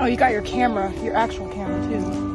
Oh, you got your camera, your actual camera too.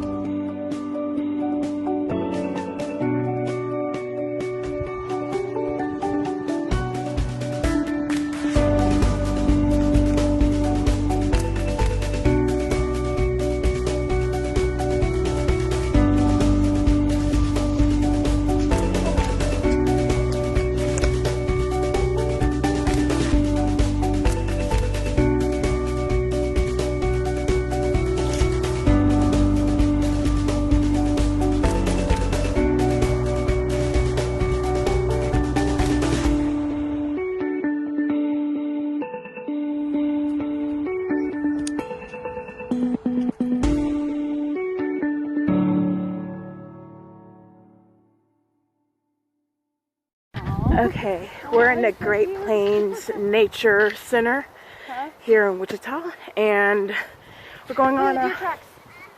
Okay, we're in the Great Plains Nature Center here in Wichita, and we're going on a... Deer tracks.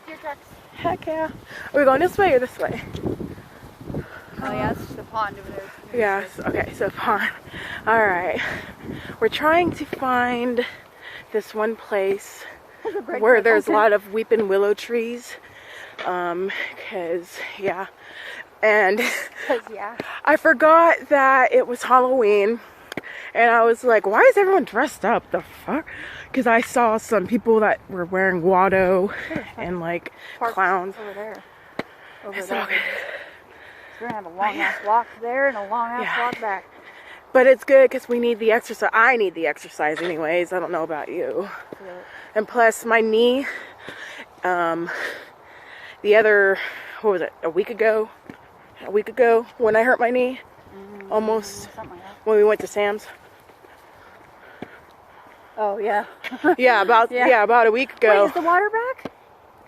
Deer tracks. Heck yeah. Are we going this way or this way? Oh yeah, it's the pond over there. Yes, okay, so pond. Alright. We're trying to find this one place where there's a lot of weeping willow trees. Cause yeah. And yeah. I forgot that it was Halloween, and I was like, why is everyone dressed up? The fuck? Because I saw some people that were wearing Watto and like clowns. Over there. Over so, there. We're gonna have a long ass walk there and a long ass walk back. But it's good because we need the exercise. I need the exercise anyways. I don't know about you. Yeah. And plus my knee, the other, what was it, a week ago when I hurt my knee, almost, something like that. when we went to Sam's. Oh yeah. Yeah, about about a week ago. Wait, is the water back?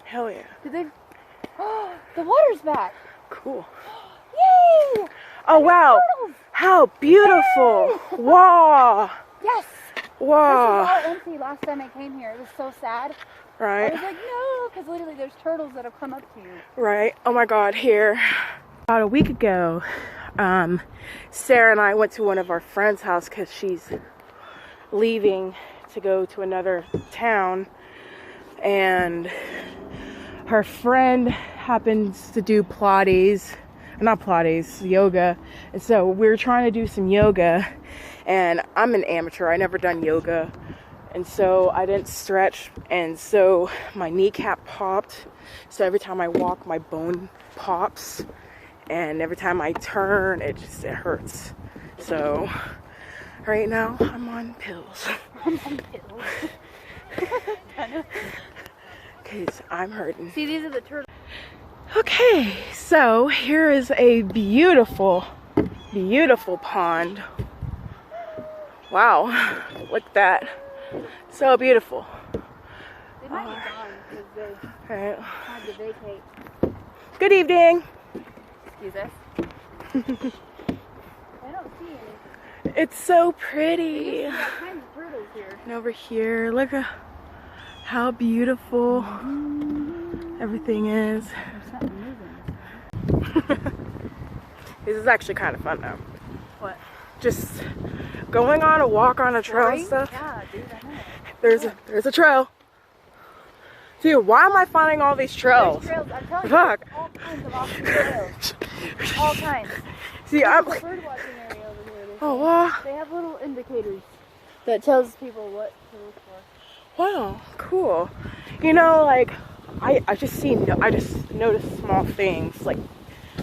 Hell yeah. Did they? Oh, the water's back. Cool. Yay! Oh wow. Turtles. How beautiful. Wow. Yes. Wow. This was all empty last time I came here. It was so sad. I Right. was like, no, because literally there's turtles that have come up to you. Right. Oh my God. Here. About a week ago, Sarah and I went to one of our friends' house because she's leaving to go to another town, and her friend happens to do yoga, and so we were trying to do some yoga, and I'm an amateur. I never done yoga, and so I didn't stretch, and so my kneecap popped. So every time I walk, my bone pops. And every time I turn, it hurts. So, right now, I'm on pills. I'm on pills. Because I'm hurting. See, these are the turtles. Okay, so here is a beautiful, beautiful pond. Wow, look at that. So beautiful. They might be gone because they All right. had to vacate. Good evening. Excuse us. I don't see any. It's so pretty. There's all kinds of turtles here. And over here, look at how beautiful everything is. There's something moving. This is actually kind of fun though. What? Just going on a walk on a trail and stuff. Yeah, dude, I know. There's a trail. Dude, why am I finding all these trails? There's trails. I'm telling Fuck. you, all kinds of awesome trails. All kinds. See, I'm There's a bird watching area over here. oh wow. They have little indicators that tells people what to look for. Wow, cool. You know, like I just notice small things. Like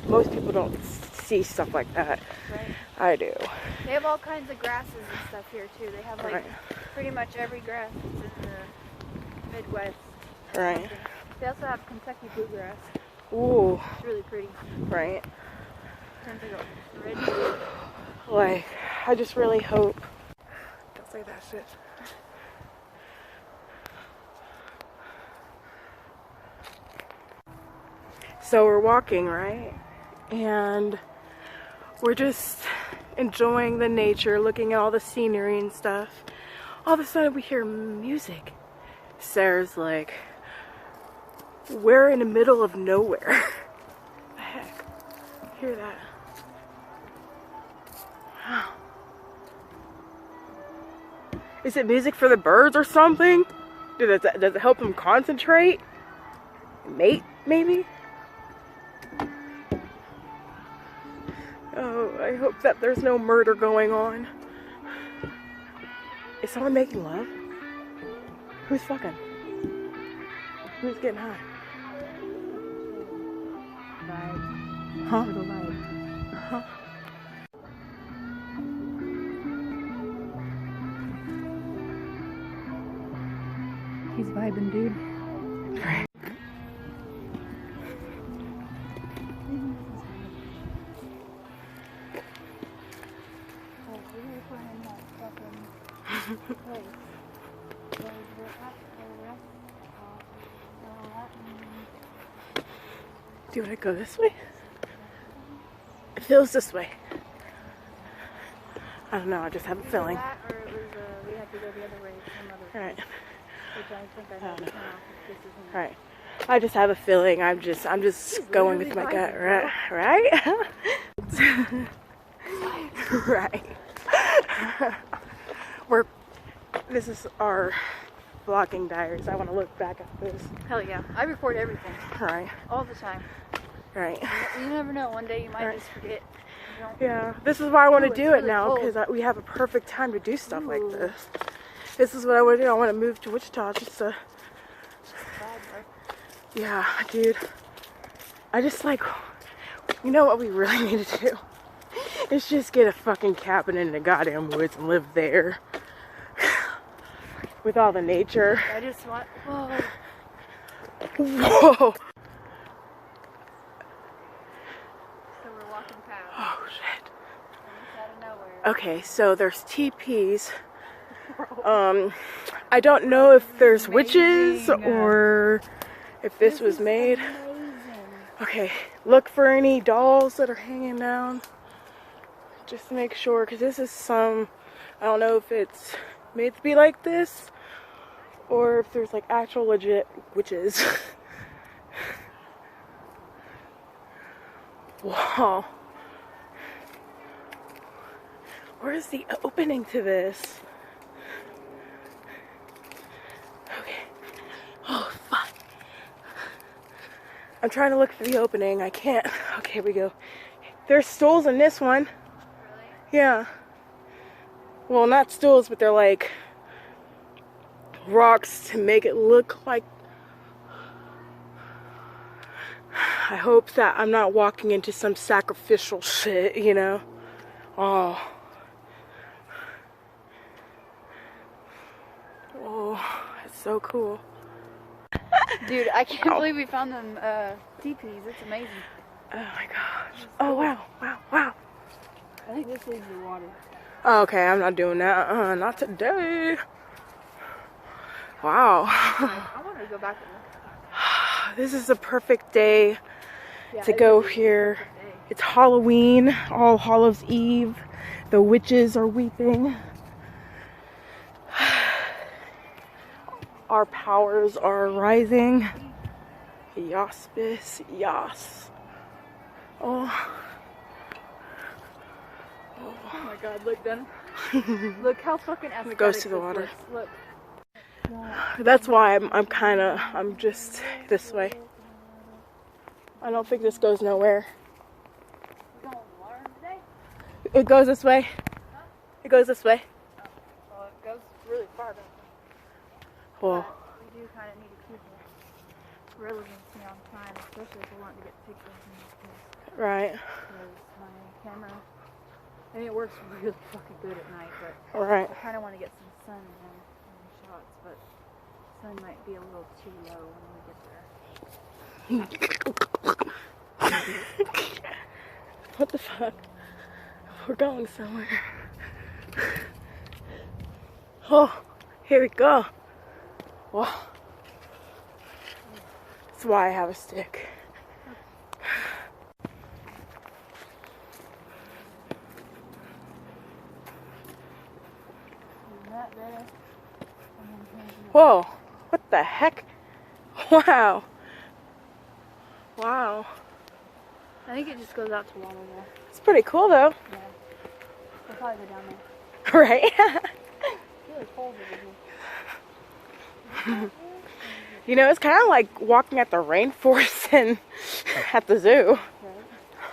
most people don't see stuff like that. Right. I do. They have all kinds of grasses and stuff here too. They have like Right. pretty much every grass that's in the Midwest. Right. They also have Kentucky bluegrass. Ooh. It's really pretty. Right. Turns like a red. Like, I just really hope. Don't say that shit. So we're walking, right? And we're just enjoying the nature, looking at all the scenery and stuff. All of a sudden we hear music. Sarah's like, we're in the middle of nowhere. What the heck? Hear that? Wow. Is it music for the birds or something? Does it help him concentrate? Mate, maybe? Oh, I hope that there's no murder going on. Is someone making love? Who's fucking? Who's getting high? Vibes. Huh? Little vibes. Huh? He's vibing, dude. Right. Do you want to go this way? It feels this way. I don't know, I just have a feeling. That, or it was, we have to go the other way. Some other Alright. Which I think I know now. This isn't. Alright. I just have a feeling. I'm just going with my gut. Right? Right. This is our vlogging diaries. I want to look back at this. Hell yeah. I record everything. Right. All the time. Right. You never know. One day you might just forget. You don't. Yeah. This is why I want to Ooh, do it's it really now, cold. because we have a perfect time to do stuff like this. This is what I want to do. I want to move to Wichita just to... Yeah, dude. I just like... You know what we really need to do? Is just get a fucking cabin in the goddamn woods and live there. With all the nature. I just want. Whoa. Whoa! So we're walking past. Oh shit. And it's out of nowhere. Okay, so there's teepees. I don't know if there's witches or if this was made. Amazing. Okay, look for any dolls that are hanging down. Just to make sure, because this is some, I don't know if it's made to be like this or if there's like actual legit witches. Wow. Where's the opening to this? Okay. Oh, fuck. I'm trying to look for the opening. I can't. Okay, here we go. There's stools in this one. Really? Yeah. Well, not stools, but they're like rocks to make it look like... I hope that I'm not walking into some sacrificial shit, you know? Oh. Oh, it's so cool. Dude, I can't believe we found them teepees. It's amazing. Oh my gosh. Oh, wow, wow, wow. I think this is the water. Oh, okay, I'm not doing that. Not today. Wow. I want to go back and look. This is a perfect day Yeah, to it go is a here. perfect day. It's Halloween, All Hallows Eve. The witches are weeping. Our powers are rising. Yaspis, yas. Oh. Oh my god, look, Dunn. Look how fucking aesthetic It goes to the this water. looks. Look. That's why I'm just this way. I don't think this goes nowhere. You going water today? It goes this way. Huh? It goes this way. Well, it goes really far back. Well, But we do kind of need to keep a relevancy on time, especially if we want to get pictures in this place. right, Because my camera, I mean, it works really fucking good at night, but right. I kind of want to get some sun in the shots, but sun might be a little too low when we get there. What the fuck? We're going somewhere. Oh, here we go. Wow. That's why I have a stick. That there. Whoa, what the heck? Wow. Wow. I think it just goes out to water there. It's pretty cool though. Yeah. We'll probably go down there. Right? It's really cold over here. You know, it's kind of like walking at the rainforest and at the zoo.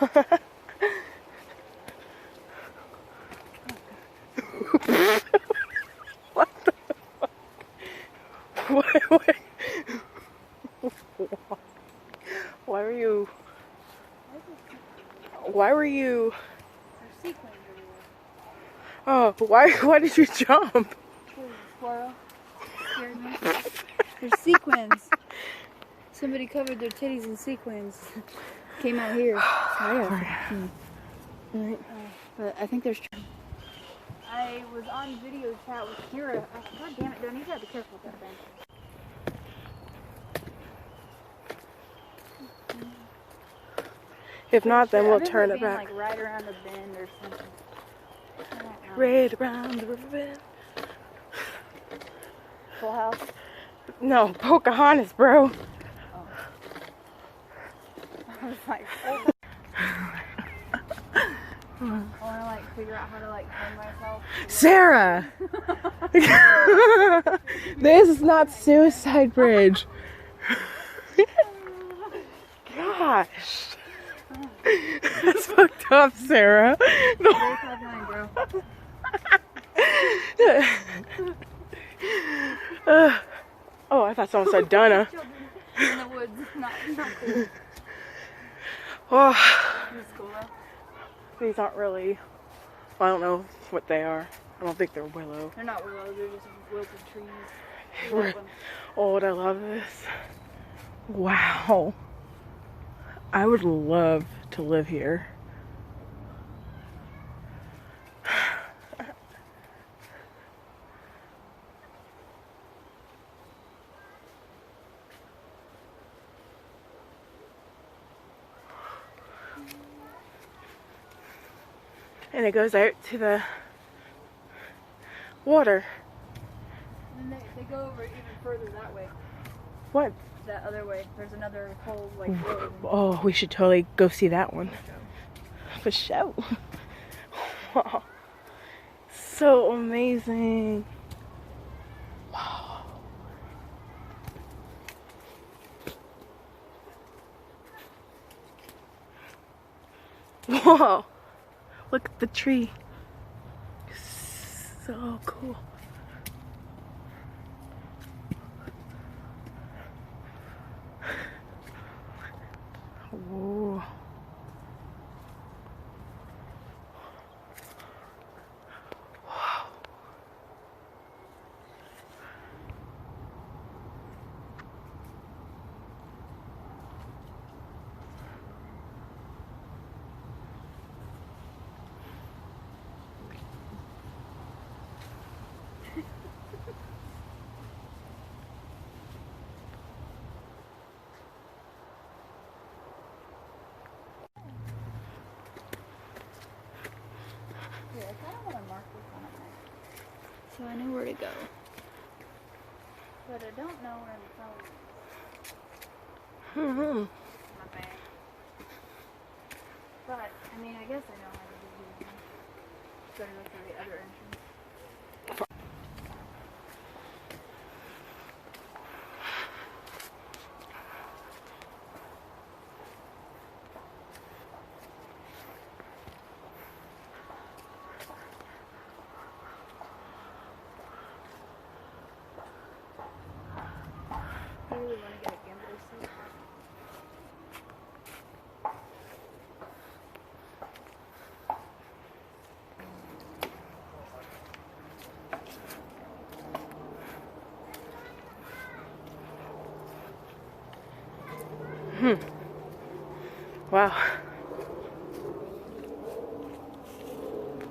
Right. What the fuck? What? Why were you? Why were you? There's sequins everywhere. Oh, why did you jump? There's a squirrel. Scared me. There's sequins. Somebody covered their titties in sequins. Came out here. But I think there's. I was on video chat with Kira. God damn it, Don, you gotta be careful with that thing. If not, then I we'll remember turn it it being, back. like right around the bend or something. I don't know. Right around the river bend. Full House. No, Pocahontas, bro. I was like, oh. I want to like figure out how to like hang myself. Sarah! This is not Suicide Bridge. Gosh. That's fucked up, Sarah. No. 359, bro. Oh, I thought someone said Donna. Children in the woods, not cool. Oh, This is cool though. these aren't really. I don't know what they are. I don't think they're willow. They're not willows, they're just wilted trees. We're old. I love this. Wow. I would love to live here. And it goes out to the water. And then they go over even further that way. What? That other way. There's another whole like road. Oh, we should totally go see that one. For sure. Wow. So amazing. Wow. Whoa. Look at the tree. So cool. Whoa. Yeah, I kind of want to mark this on it. So I know where to go. But I don't know where the phone is. Mm-hmm. My bag. But, I mean, I guess I know how to do it. Better look for the other entrance. I really want to get a gimbal seat. Wow.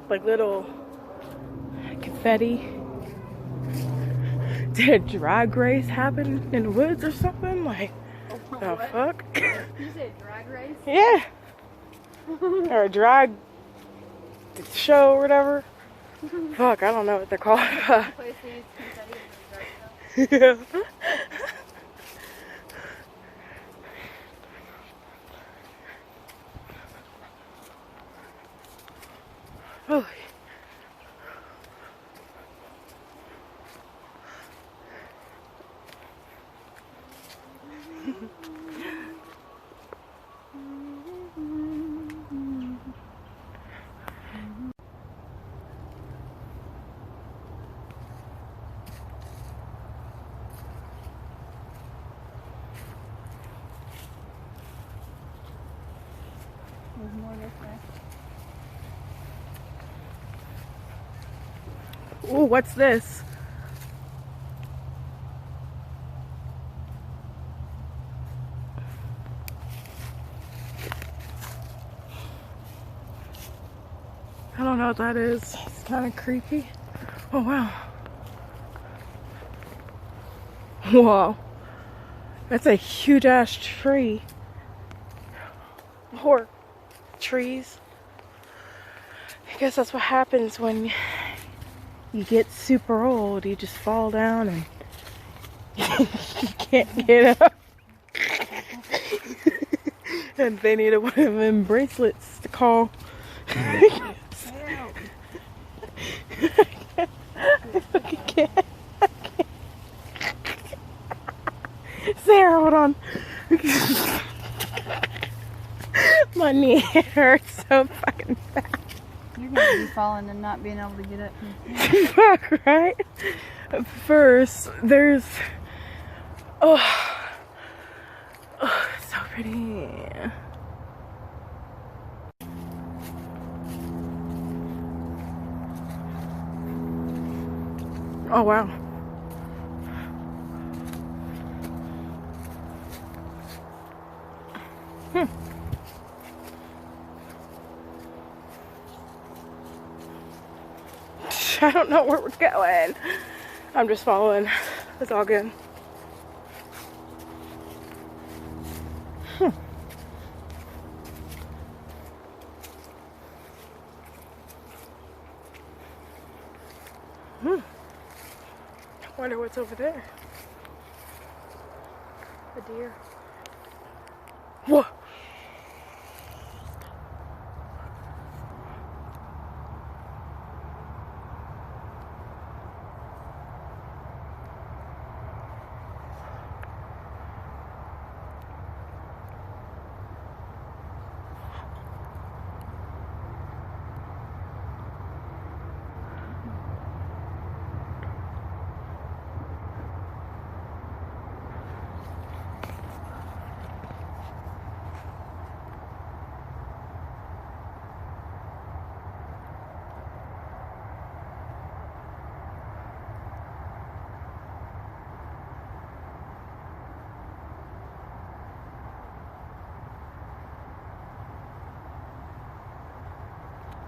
Like little confetti. Did a drag race happen in the woods or something? Like, the What? fuck? You said drag race? Yeah. Or a drag show or whatever. Fuck, I don't know what they're called. Place to use confetti in the drag show? Yeah. Oh. There's more this way. Ooh, what's this? I don't know what that is. It's kind of creepy. Oh, wow. Whoa. That's a huge ass tree. Or trees. I guess that's what happens when you get super old. You just fall down and you can't get up. And they need one of them bracelets to call. I can't. Sarah, hold on. My knee hurts so fucking bad. You're gonna be falling and not being able to get up. Fuck, right? First, there's... Oh, it's so pretty. Oh, wow. I don't know where we're going. I'm just following. It's all good. I wonder what's over there. A deer. Whoa.